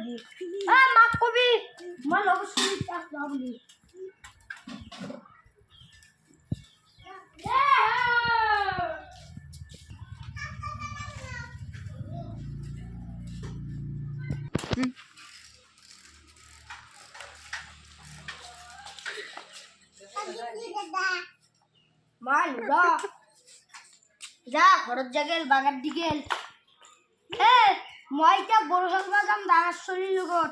দি মাক কবি মই লগত শুনি তাক যাওঁ বুলি মাই নুৰা যা ঘৰত জাগেল বাগাত দি গেল মই এতিয়া বড়ো খেলবা যাম ডাঙৰ চলিৰ লগত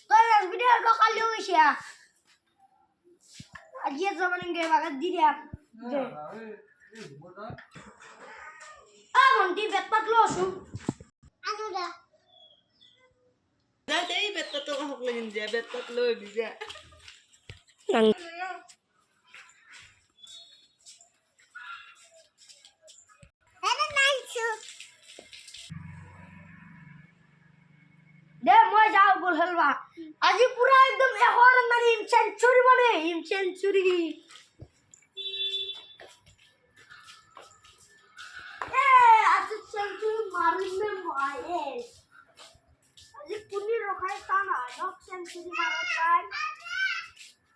তই নাচবি আৰু কালিও গৈছে আজিয়ে যাব নেকি বাগাত দি দিয়া ভণ্টি বেট পাত লৈ আছো আনো দা এই বেট পাতটো কাষক লাগিন যা বেট পাত লৈ দি যা দে মই যাওঁ বল খেলবা আজি পুৰা একদম 100 ৰান মাৰিম সেঞ্চুৰী মাৰিম সেঞ্চুৰী আজি সেঞ্চুৰী মাৰিম নে মই আজি পুনি ৰখাই টান হয় ন সেঞ্চুৰী মাৰা টাইম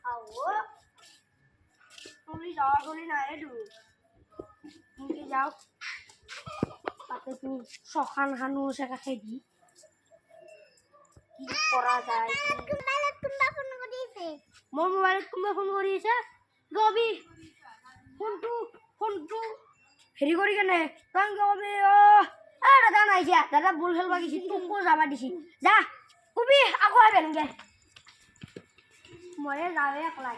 আও তুমি যাওয়া গলি না এডু তুমি যাও তাতে তুমি সখান খানো সেকা খেদি কি করা যায় মোর মোবাইলত কোনবা ফোন কৰিছে গবি ফোনটো হেৰি কৰি কেনে তই গবি দাদা নাই যা দাদা বল খেলবা গেছি তোকো যাবা দিছি যা কবি আকৌ আবেন গে মৰে যাৱে একলাই